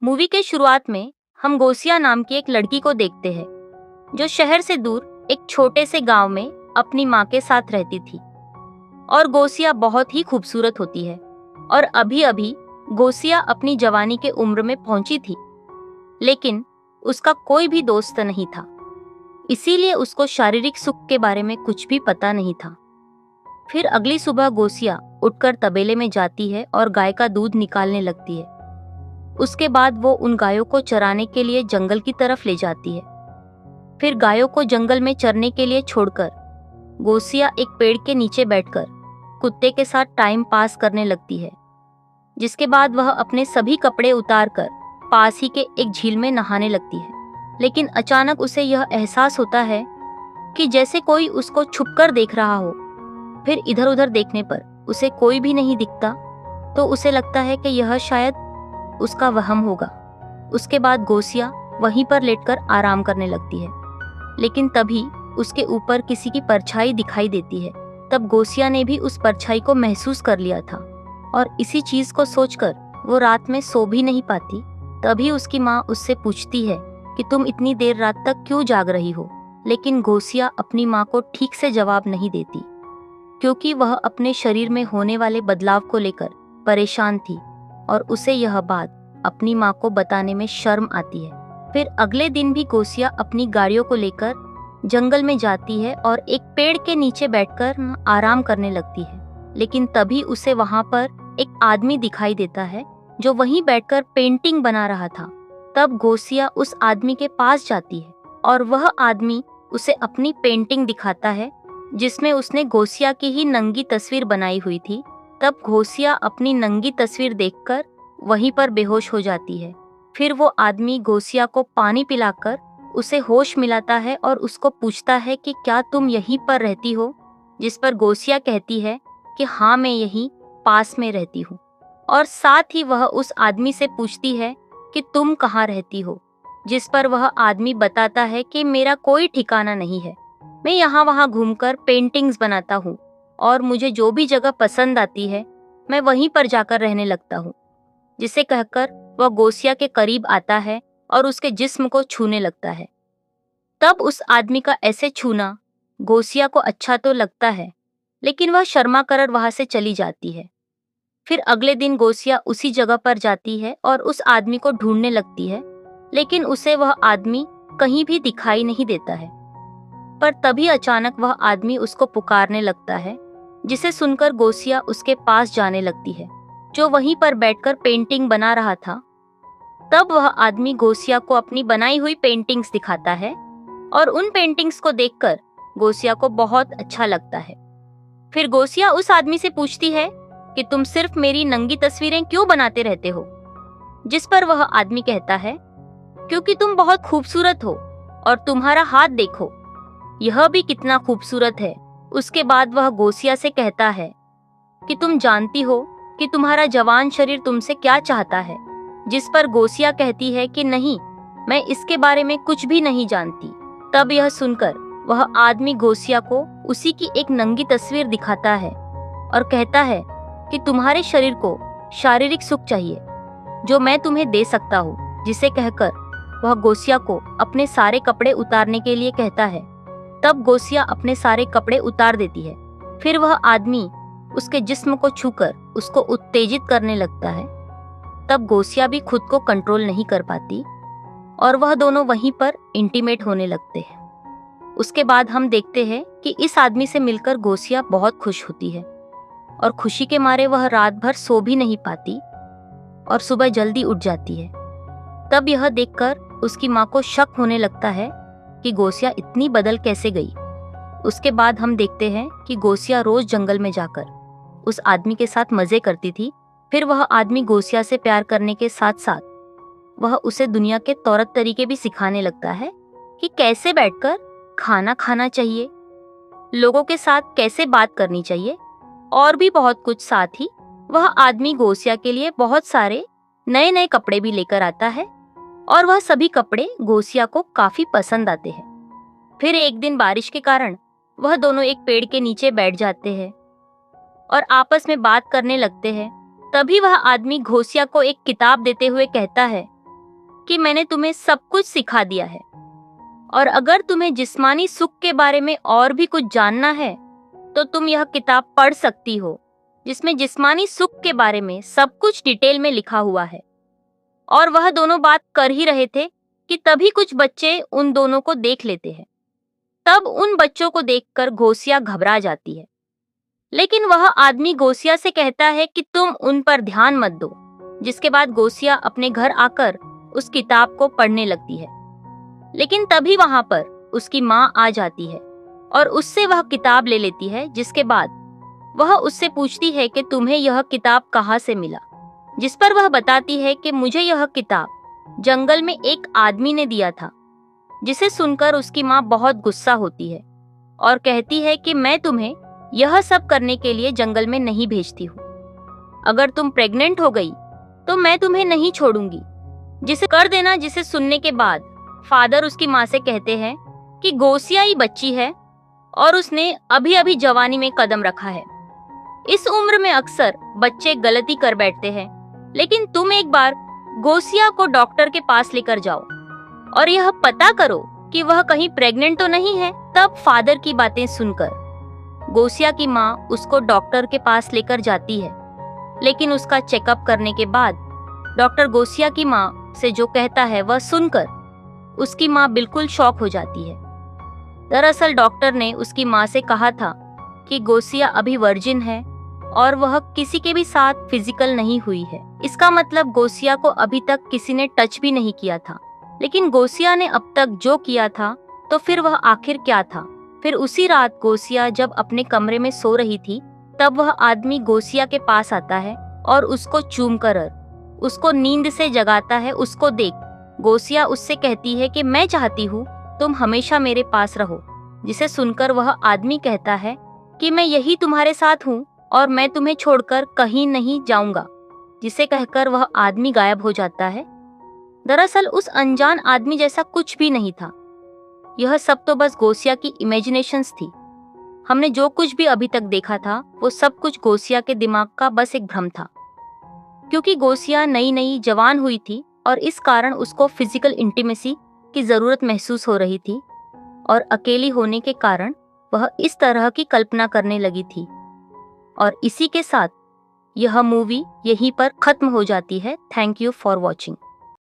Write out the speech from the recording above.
Movie के शुरुआत में हम गोसिया नाम की एक लड़की को देखते हैं जो शहर से दूर एक छोटे से गांव में अपनी माँ के साथ रहती थी। और गोसिया बहुत ही खूबसूरत होती है और अभी अभी गोसिया अपनी जवानी के उम्र में पहुंची थी, लेकिन उसका कोई भी दोस्त नहीं था, इसीलिए उसको शारीरिक सुख के बारे में कुछ भी पता नहीं था। फिर अगली सुबह गोसिया उठकर तबेले में जाती है और गाय का दूध निकालने लगती है। उसके बाद वो उन गायों को चराने के लिए जंगल की तरफ ले जाती है। फिर गायों को जंगल में चरने के लिए छोड़कर गोसिया एक पेड़ के नीचे बैठकर कुत्ते के साथ टाइम पास करने लगती है। जिसके बाद वह अपने सभी कपड़े उतारकर पास ही के एक झील में नहाने लगती है। लेकिन अचानक उसे यह एहसास होता है कि जैसे कोई उसको छुपकर देख रहा हो। फिर इधर उधर देखने पर उसे कोई भी नहीं दिखता, तो उसे लगता है कि यह शायद उसका वहम होगा। उसके बाद गोसिया वहीं पर लेटकर आराम करने लगती है, लेकिन तभी उसके ऊपर किसी की परछाई दिखाई देती है। तब गोसिया ने भी उस परछाई को महसूस कर लिया था और इसी चीज को सोचकर वो रात में सो भी नहीं पाती। तभी उसकी माँ उससे पूछती है कि तुम इतनी देर रात तक क्यों जाग रही हो। लेकिन गोसिया अपनी माँ को ठीक से जवाब नहीं देती, क्योंकि वह अपने शरीर में होने वाले बदलाव को लेकर परेशान थी और उसे यह बात अपनी माँ को बताने में शर्म आती है। फिर अगले दिन भी गोसिया अपनी गाड़ियों को लेकर जंगल में जाती है और एक पेड़ के नीचे बैठकर आराम करने लगती है। लेकिन तभी उसे वहां पर एक आदमी दिखाई देता है जो वहीं बैठकर पेंटिंग बना रहा था। तब गोसिया उस आदमी के पास जाती है और वह आदमी उसे अपनी पेंटिंग दिखाता है जिसमें उसने गोसिया की ही नंगी तस्वीर बनाई हुई थी। तब गोसिया अपनी नंगी तस्वीर देखकर वहीं पर बेहोश हो जाती है। फिर वो आदमी गोसिया को पानी पिलाकर उसे होश मिलाता है और उसको पूछता है कि क्या तुम यहीं पर रहती हो। जिस पर गोसिया कहती है कि हाँ, मैं यहीं पास में रहती हूँ। और साथ ही वह उस आदमी से पूछती है कि तुम कहाँ रहती हो। जिस पर वह आदमी बताता है कि मेरा कोई ठिकाना नहीं है, मैं यहाँ वहाँ घूमकर पेंटिंग्स बनाता हूँ और मुझे जो भी जगह पसंद आती है मैं वहीं पर जाकर रहने लगता हूँ। जिसे कहकर वह गोसिया के करीब आता है और उसके जिस्म को छूने लगता है। तब उस आदमी का ऐसे छूना गोसिया को अच्छा तो लगता है, लेकिन वह शर्मा कर वहां से चली जाती है। फिर अगले दिन गोसिया उसी जगह पर जाती है और उस आदमी को ढूंढने लगती है, लेकिन उसे वह आदमी कहीं भी दिखाई नहीं देता है। पर तभी अचानक वह आदमी उसको पुकारने लगता है, जिसे सुनकर गोसिया उसके पास जाने लगती है, जो वहीं पर बैठकर पेंटिंग बना रहा था। तब वह आदमी गोसिया को अपनी बनाई हुई पेंटिंग्स दिखाता है और उन पेंटिंग्स को देखकर गोसिया को बहुत अच्छा लगता है। फिर गोसिया उस आदमी से पूछती है कि तुम सिर्फ मेरी नंगी तस्वीरें क्यों बनाते रहते हो। जिस पर वह आदमी कहता है, क्योंकि तुम बहुत खूबसूरत हो और तुम्हारा हाथ देखो, यह भी कितना खूबसूरत है। उसके बाद वह गोसिया से कहता है कि तुम जानती हो कि तुम्हारा जवान शरीर तुमसे क्या चाहता है। जिस पर गोसिया कहती है कि नहीं, मैं इसके बारे में कुछ भी नहीं जानती। तब यह सुनकर वह आदमी गोसिया को उसी की एक नंगी तस्वीर दिखाता है और कहता है कि तुम्हारे शरीर को शारीरिक सुख चाहिए जो मैं तुम्हें दे सकता हूँ। जिसे कहकर वह गोसिया को अपने सारे कपड़े उतारने के लिए कहता है। तब गोसिया अपने सारे कपड़े उतार देती है। फिर वह आदमी उसके जिस्म को छूकर उसको उत्तेजित करने लगता है। तब गोसिया भी खुद को कंट्रोल नहीं कर पाती और वह दोनों वहीं पर इंटीमेट होने लगते हैं। उसके बाद हम देखते हैं कि इस आदमी से मिलकर गोसिया बहुत खुश होती है और खुशी के मारे वह रात भर सो भी नहीं पाती और सुबह जल्दी उठ जाती है। तब यह देखकर उसकी माँ को शक होने लगता है कि गोसिया इतनी बदल कैसे गई। उसके बाद हम देखते हैं कि गोसिया रोज जंगल में जाकर उस आदमी के साथ मजे करती थी। फिर वह आदमी गोसिया से प्यार करने के साथ साथ वह उसे दुनिया के तौर तरीके भी सिखाने लगता है कि कैसे बैठकर खाना खाना चाहिए, लोगों के साथ कैसे बात करनी चाहिए और भी बहुत कुछ। साथ ही वह आदमी गोसिया के लिए बहुत सारे नए नए कपड़े भी लेकर आता है और वह सभी कपड़े गोसिया को काफी पसंद आते हैं। फिर एक दिन बारिश के कारण वह दोनों एक पेड़ के नीचे बैठ जाते हैं और आपस में बात करने लगते हैं। तभी वह आदमी गोसिया को एक किताब देते हुए कहता है कि मैंने तुम्हें सब कुछ सिखा दिया है, और अगर तुम्हें जिस्मानी सुख के बारे में और भी कुछ जानना है तो तुम यह किताब पढ़ सकती हो, जिसमें जिस्मानी सुख के बारे में सब कुछ डिटेल में लिखा हुआ है। और वह दोनों बात कर ही रहे थे कि तभी कुछ बच्चे उन दोनों को देख लेते हैं। तब उन बच्चों को देखकर गोसिया घबरा जाती है, लेकिन वह आदमी गोसिया से कहता है कि तुम उन पर ध्यान मत दो। जिसके बाद गोसिया अपने घर आकर उस किताब को पढ़ने लगती है। लेकिन तभी वहां पर उसकी माँ आ जाती है और उससे वह किताब ले लेती है। जिसके बाद वह उससे पूछती है कि तुम्हें यह किताब कहाँ से मिला, जिस पर वह बताती है कि मुझे यह किताब जंगल में एक आदमी ने दिया था। जिसे सुनकर उसकी माँ बहुत गुस्सा होती है और कहती है कि मैं तुम्हें यह सब करने के लिए जंगल में नहीं भेजती हूँ। अगर तुम प्रेग्नेंट हो गई तो मैं तुम्हें नहीं छोड़ूंगी, जिसे कर देना। जिसे सुनने के बाद फादर उसकी माँ से कहते हैं कि गोसिया ही बच्ची है और उसने अभी अभी जवानी में कदम रखा है। इस उम्र में अक्सर बच्चे गलती कर बैठते हैं, लेकिन तुम एक बार गोसिया को डॉक्टर के पास लेकर जाओ और यह पता करो कि वह कहीं प्रेग्नेंट तो नहीं है। तब फादर की बातें सुनकर गोसिया की माँ उसको डॉक्टर के पास लेकर जाती है, लेकिन उसका चेकअप करने के बाद डॉक्टर गोसिया की माँ से जो कहता है वह सुनकर उसकी माँ बिल्कुल शॉक हो जाती है। दरअसल डॉक्टर ने उसकी माँ से कहा था कि गोसिया अभी वर्जिन है और वह किसी के भी साथ फिजिकल नहीं हुई है। इसका मतलब गोसिया को अभी तक किसी ने टच भी नहीं किया था। लेकिन गोसिया ने अब तक जो किया था तो फिर वह आखिर क्या था। फिर उसी रात गोसिया जब अपने कमरे में सो रही थी, तब वह आदमी गोसिया के पास आता है और उसको चूम कर उसको नींद से जगाता है। उसको देख गोसिया उससे कहती है कि मैं चाहती हूँ तुम हमेशा मेरे पास रहो। जिसे सुनकर वह आदमी कहता है कि मैं यही तुम्हारे साथ हूँ और मैं तुम्हें छोड़कर कहीं नहीं जाऊंगा। जिसे कहकर वह आदमी गायब हो जाता है। दरअसल उस अनजान आदमी जैसा कुछ भी नहीं था। यह सब तो बस गोसिया की इमेजिनेशंस थी। हमने जो कुछ भी अभी तक देखा था वो सब कुछ गोसिया के दिमाग का बस एक भ्रम था, क्योंकि गोसिया नई नई जवान हुई थी और इस कारण उसको फिजिकल इंटीमेसी की जरूरत महसूस हो रही थी और अकेली होने के कारण वह इस तरह की कल्पना करने लगी थी। और इसी के साथ यह मूवी यहीं पर खत्म हो जाती है। Thank you for watching.